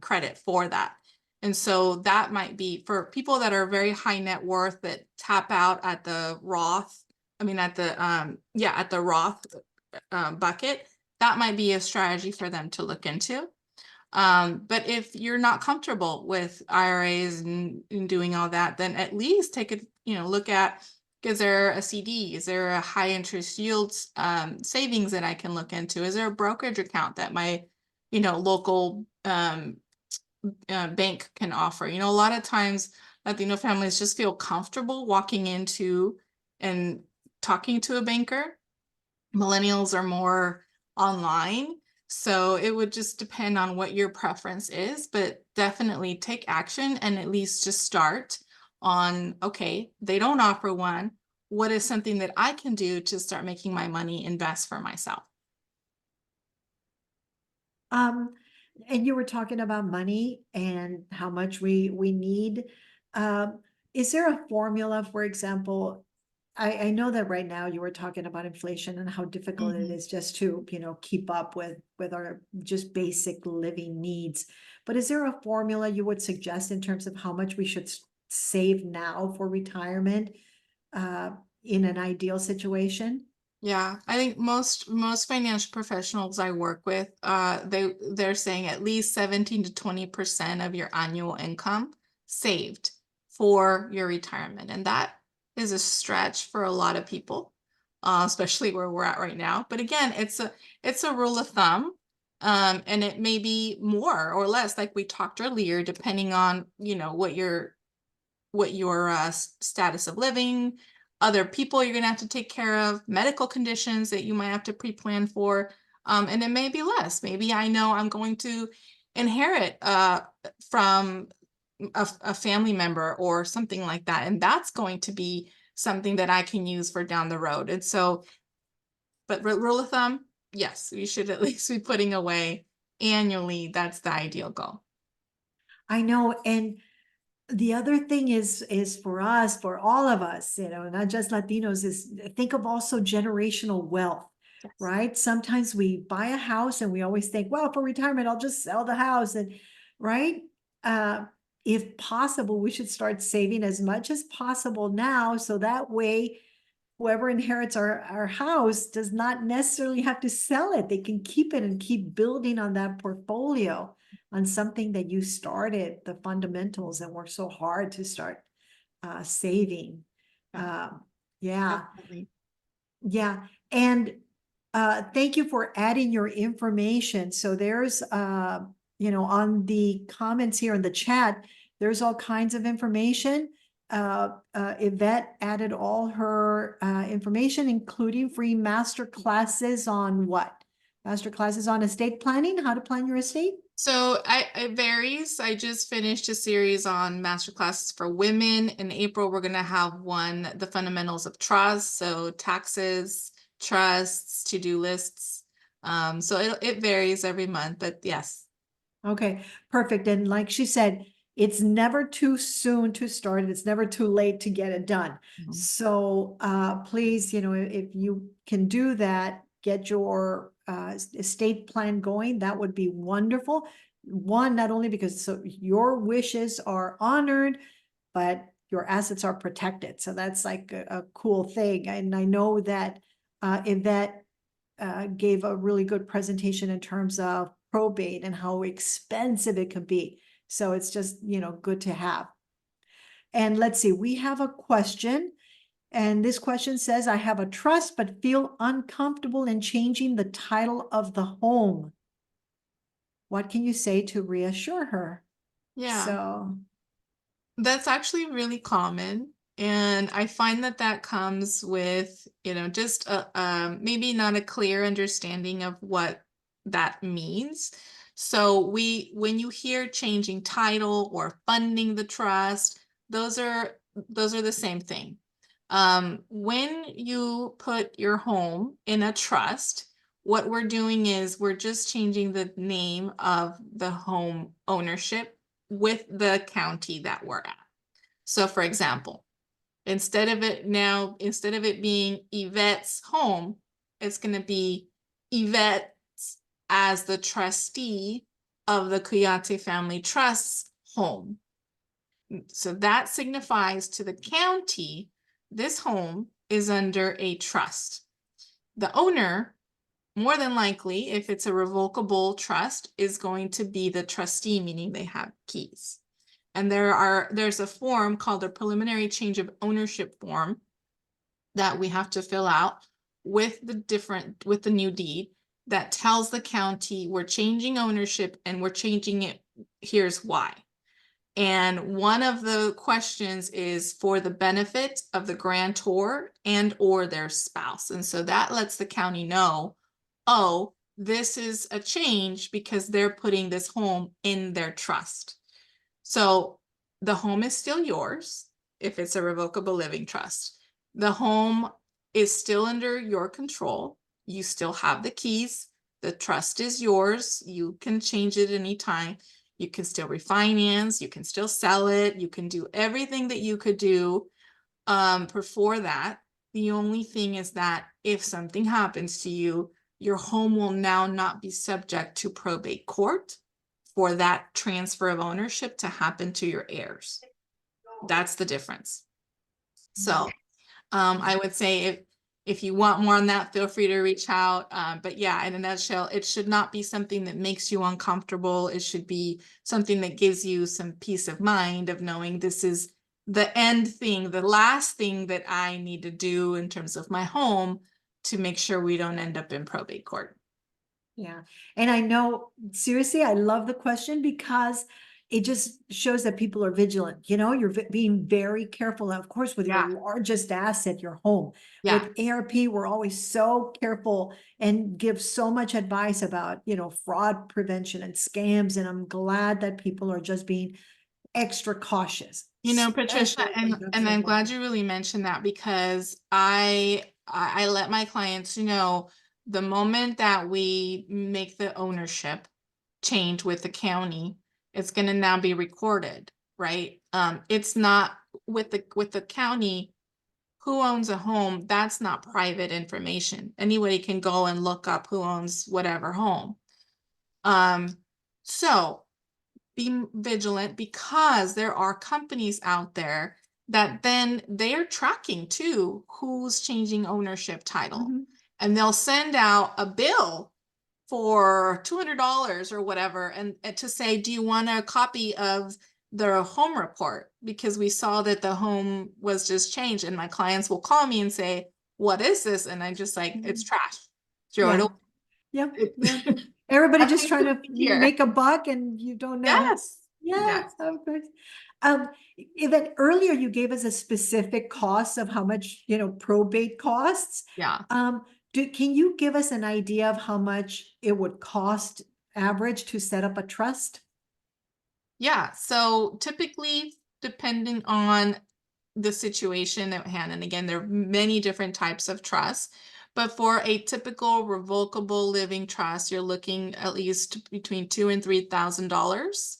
Speaker 2: credit for that. And so that might be for people that are very high net worth that tap out at the Roth. I mean, at the Roth bucket, that might be a strategy for them to look into. But if you're not comfortable with IRAs and doing all that, then at least take a look at, is there a CD? Is there a high interest yields savings that I can look into? Is there a brokerage account that my local bank can offer. A lot of times Latino families just feel comfortable walking into and talking to a banker. Millennials are more online. So it would just depend on what your preference is, but definitely take action and at least just start on, okay, they don't offer one. What is something that I can do to start making my money invest for myself?
Speaker 1: Um, and you were talking about money and how much we need. Um, is there a formula, for example? I know that right now you were talking about inflation and how difficult it
Speaker 2: Mhm.
Speaker 1: is just to, keep up with our just basic living needs. But is there a formula you would suggest in terms of how much we should save now for retirement, uh, in an ideal situation?
Speaker 2: Yeah, I think most financial professionals I work with, they're saying at least 17 to 20% of your annual income saved for your retirement. And that is a stretch for a lot of people, especially where we're at right now. But again, it's a rule of thumb. And it may be more or less, like we talked earlier, depending on, what your status of living, other people you're going to have to take care of, medical conditions that you might have to pre-plan for. And it may be less. Maybe I know I'm going to inherit from a family member or something like that. And that's going to be something that I can use for down the road. And so, but rule of thumb, yes, you should at least be putting away annually. That's the ideal goal.
Speaker 1: I know, and the other thing is for us, for all of us, not just Latinos, is think of also generational wealth,
Speaker 2: Yes.
Speaker 1: right? Sometimes we buy a house and we always think, well, for retirement, I'll just sell the house. And right. Uh, if possible, we should start saving as much as possible now. So that way, whoever inherits our house does not necessarily have to sell it. They can keep it and keep building on that portfolio, on something that you started, the fundamentals, and worked so hard to start saving.
Speaker 2: Yeah,
Speaker 1: Yeah,
Speaker 2: definitely.
Speaker 1: yeah. And thank you for adding your information. So there's, on the comments here in the chat, there's all kinds of information. Yvette added all her information, including free master classes on what? Master classes on estate planning, how to plan your estate?
Speaker 2: So it varies. I just finished a series on masterclasses for women. In April, we're going to have one, the fundamentals of trust. So taxes, trusts, to-do lists. So it varies every month, but yes.
Speaker 1: Okay, perfect. And like she said, it's never too soon to start it. It's never too late to get it done.
Speaker 2: Mhm.
Speaker 1: So please, if you can do that, get your estate plan going. That would be wonderful. One, not only because so your wishes are honored, but your assets are protected. So that's like a cool thing. And I know that Yvette gave a really good presentation in terms of probate and how expensive it could be. So it's just, good to have. And let's see, we have a question. And this question says, I have a trust, but feel uncomfortable in changing the title of the home. What can you say to reassure her?
Speaker 2: Yeah.
Speaker 1: So,
Speaker 2: That's actually really common. And I find that that comes with, just maybe not a clear understanding of what that means. So when you hear changing title or funding the trust, those are the same thing. When you put your home in a trust, what we're doing is we're just changing the name of the home ownership with the county that we're at. So for example, instead of it being Yvette's home, it's going to be Yvette as the trustee of the Cuyate Family Trust's home. So that signifies to the county, this home is under a trust. The owner, more than likely, if it's a revocable trust, is going to be the trustee, meaning they have keys. And there's a form called a preliminary change of ownership form that we have to fill out with the new deed. that tells the county we're changing ownership and we're changing it. Here's why. And one of the questions is for the benefit of the grantor and or their spouse. And so that lets the county know, oh, this is a change because they're putting this home in their trust. So the home is still yours if it's a revocable living trust. The home is still under your control. You still have the keys. The trust is yours. You can change it anytime. You can still refinance. You can still sell it. You can do everything that you could do before that. The only thing is that if something happens to you, your home will now not be subject to probate court for that transfer of ownership to happen to your heirs. That's the difference. So I would say if you want more on that, feel free to reach out. But yeah, in a nutshell, it should not be something that makes you uncomfortable. It should be something that gives you some peace of mind of knowing this is the end thing, the last thing that I need to do in terms of my home to make sure we don't end up in probate court.
Speaker 1: Yeah. And I know, seriously, I love the question because it just shows that people are vigilant. You're being very careful, of course, with your
Speaker 2: Yeah.
Speaker 1: largest asset, your home.
Speaker 2: Yeah.
Speaker 1: With ARP, we're always so careful and give so much advice about, fraud prevention and scams. And I'm glad that people are just being extra cautious,
Speaker 2: Patricia,
Speaker 1: especially when
Speaker 2: and
Speaker 1: it comes
Speaker 2: and
Speaker 1: to
Speaker 2: I'm
Speaker 1: home.
Speaker 2: glad you really mentioned that because I let my clients know the moment that we make the ownership change with the county, it's going to now be recorded, right? It's not with the county who owns a home. That's not private information. Anybody can go and look up who owns whatever home. So be vigilant because there are companies out there that then they're tracking too who's changing ownership title.
Speaker 1: Mhm.
Speaker 2: And they'll send out a bill for $200 or whatever and to say, do you want a copy of the home report? Because we saw that the home was just changed. And my clients will call me and say, what is this? And I just like, it's trash. Throw it
Speaker 1: Yeah.
Speaker 2: away.
Speaker 1: Yep. Yeah.
Speaker 2: It-
Speaker 1: Everybody just
Speaker 2: Nothing
Speaker 1: trying
Speaker 2: to
Speaker 1: to
Speaker 2: see here.
Speaker 1: make a buck and you don't know.
Speaker 2: Yes.
Speaker 1: Yeah,
Speaker 2: Yes.
Speaker 1: of course. Even earlier you gave us a specific cost of how much, probate costs.
Speaker 2: Yeah.
Speaker 1: Can you give us an idea of how much it would cost average to set up a trust?
Speaker 2: Yeah, so typically, depending on the situation at hand, and again, there are many different types of trusts, but for a typical revocable living trust, you're looking at least between $2,000 and $3,000.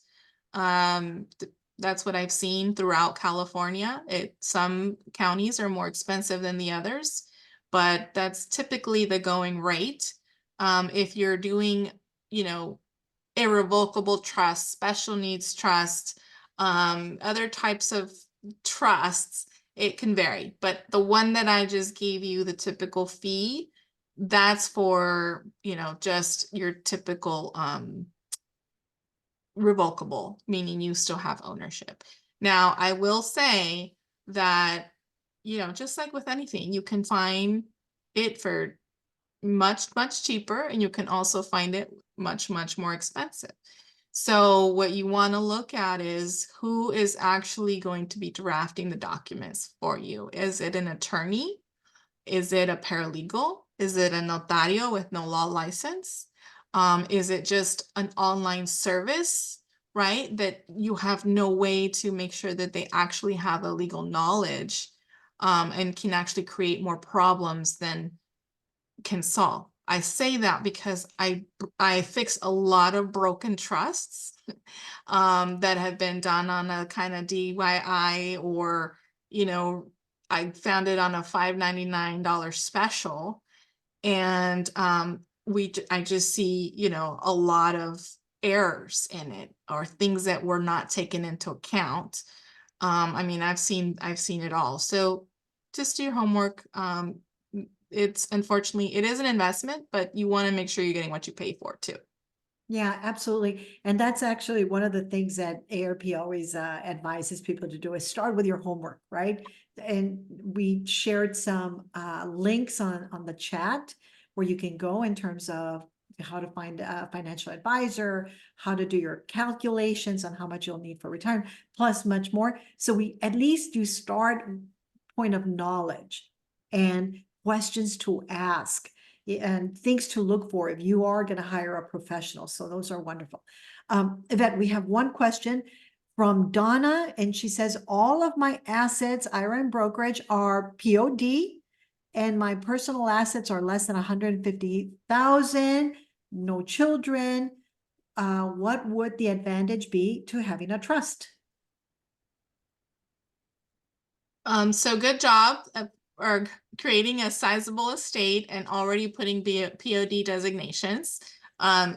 Speaker 2: That's what I've seen throughout California. Some counties are more expensive than the others, but that's typically the going rate. If you're doing, you know, irrevocable trust, special needs trust, other types of trusts, it can vary. But the one that I just gave you, the typical fee, that's for, just your typical revocable, meaning you still have ownership. Now, I will say that, just like with anything, you can find it for much, much cheaper, and you can also find it much, much more expensive. So what you want to look at is who is actually going to be drafting the documents for you. Is it an attorney? Is it a paralegal? Is it a notario with no law license? Is it just an online service, right? That you have no way to make sure that they actually have a legal knowledge and can actually create more problems than can solve. I say that because I fix a lot of broken trusts that have been done on a kind of DIY or, I found it on a $5.99 special. And I just see, a lot of errors in it or things that were not taken into account. I mean, I've seen it all. So just do your homework. It's unfortunately, it is an investment, but you want to make sure you're getting what you pay for too.
Speaker 1: Yeah, absolutely. And that's actually one of the things that ARP always advises people to do is start with your homework, right? And we shared some links on the chat where you can go in terms of how to find a financial advisor, how to do your calculations on how much you'll need for retirement, plus much more. So at least you start point of knowledge and questions to ask and things to look for if you are going to hire a professional. So those are wonderful. Yvette, we have one question from Donna, and she says, all of my assets, IRA and brokerage, are POD, and my personal assets are less than 150,000, no children. What would the advantage be to having a trust?
Speaker 2: So good job or creating a sizable estate and already putting POD designations.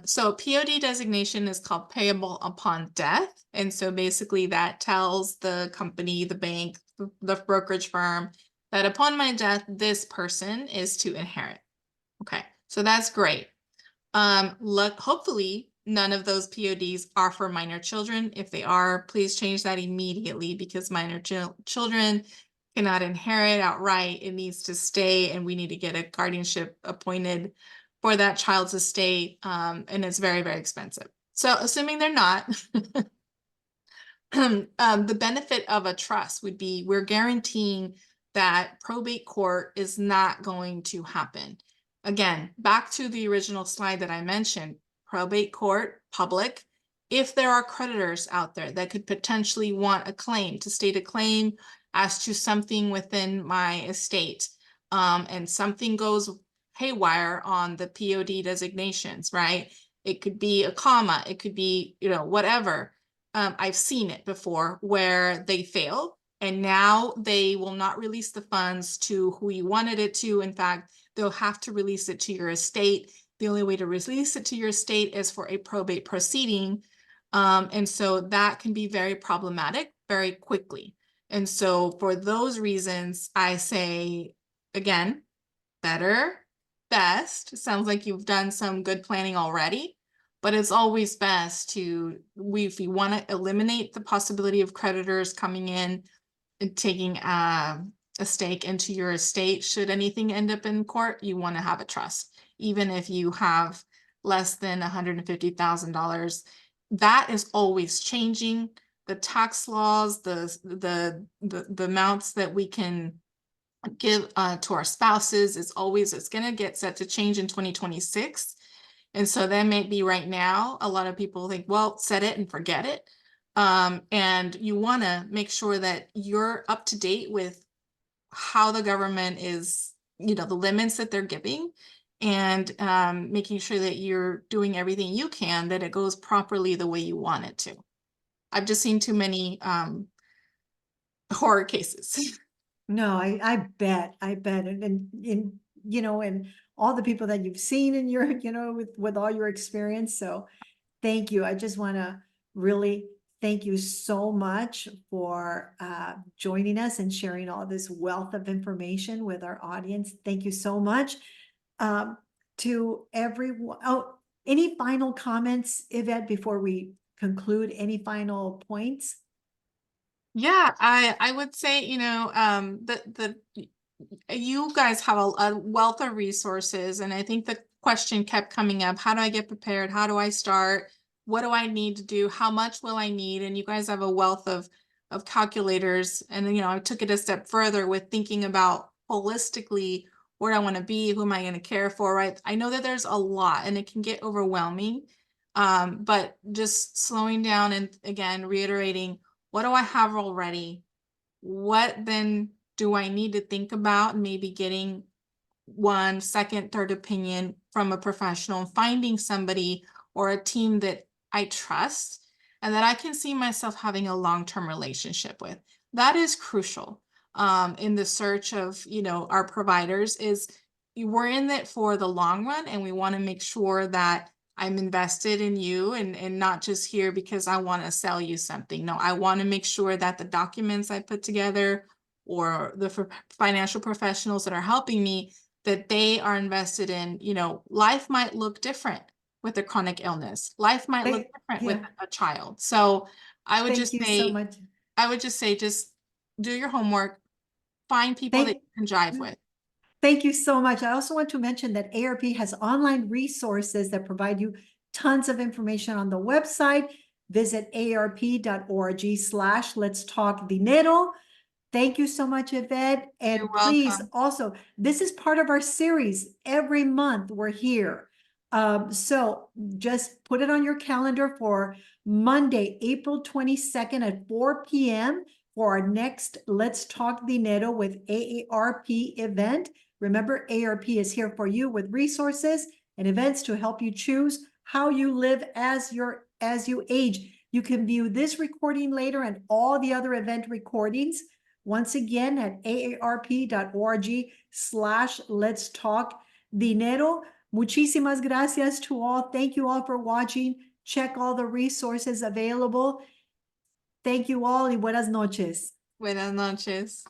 Speaker 2: So POD designation is called payable upon death. And so basically that tells the company, the bank, the brokerage firm that upon my death, this person is to inherit. Okay, so that's great. Hopefully none of those PODs are for minor children. If they are, please change that immediately because minor children cannot inherit outright. It needs to stay, and we need to get a guardianship appointed for that child's estate. And it's very, very expensive. So assuming they're not, the benefit of a trust would be we're guaranteeing that probate court is not going to happen. Again, back to the original slide that I mentioned, probate court, public. If there are creditors out there that could potentially want a claim, to state a claim as to something within my estate, and something goes haywire on the POD designations, right? It could be a comma, it could be, whatever. I've seen it before where they failed and now they will not release the funds to who you wanted it to. In fact, they'll have to release it to your estate. The only way to release it to your estate is for a probate proceeding. And so that can be very problematic very quickly. And so for those reasons, I say, again, better, best. Sounds like you've done some good planning already. But it's always best to, if you want to eliminate the possibility of creditors coming in and taking a stake into your estate, should anything end up in court, you want to have a trust. Even if you have less than $150,000, that is always changing. The tax laws, the amounts that we can give to our spouses is always, it's going to get set to change in 2026. And so that may be right now, a lot of people think, well, set it and forget it. And you want to make sure that you're up to date with how the government is, the limits that they're giving, and making sure that you're doing everything you can, that it goes properly the way you want it to. I've just seen too many horror cases.
Speaker 1: No, I bet, and all the people that you've seen in your, with all your experience. So thank you. I just want to really thank you so much for joining us and sharing all this wealth of information with our audience. Thank you so much. To everyone. Oh, any final comments, Yvette, before we conclude? Any final points?
Speaker 2: Yeah, I would say, you guys have a wealth of resources, and I think the question kept coming up, how do I get prepared? How do I start? What do I need to do? How much will I need? And you guys have a wealth of calculators. And I took it a step further with thinking about holistically where I want to be, who am I going to care for, right? I know that there's a lot and it can get overwhelming. But just slowing down and again reiterating, what do I have already? What then do I need to think about? Maybe getting one, second, third opinion from a professional, finding somebody or a team that I trust and that I can see myself having a long-term relationship with. That is crucial in the search of, our providers. Is we're in it for the long run, and we want to make sure that I'm invested in you and not just here because I want to sell you something. No, I want to make sure that the documents I put together or the financial professionals that are helping me, that they are invested in, life might look different with a chronic illness. Life might look different with a child. So I would
Speaker 1: Thank
Speaker 2: just
Speaker 1: you so
Speaker 2: say,
Speaker 1: much.
Speaker 2: just do your homework, find people that you can jive with.
Speaker 1: Thank you so much. I also want to mention that ARP has online resources that provide you tons of information on the website. Visit arp.org/let's talk dinero. Thank you so much, Yvette.
Speaker 2: You're
Speaker 1: And please
Speaker 2: welcome.
Speaker 1: also, this is part of our series. Every month we're here. So just put it on your calendar for Monday, April 22nd at 4 p.m. for our next Let's Talk Dinero with AARP event. Remember, ARP is here for you with resources and events to help you choose how you live as you age. You can view this recording later and all the other event recordings once again at aarp.org/let's talk dinero. Muchísimas gracias to all. Thank you all for watching. Check all the resources available. Thank you all y buenas noches.
Speaker 2: Buenas noches.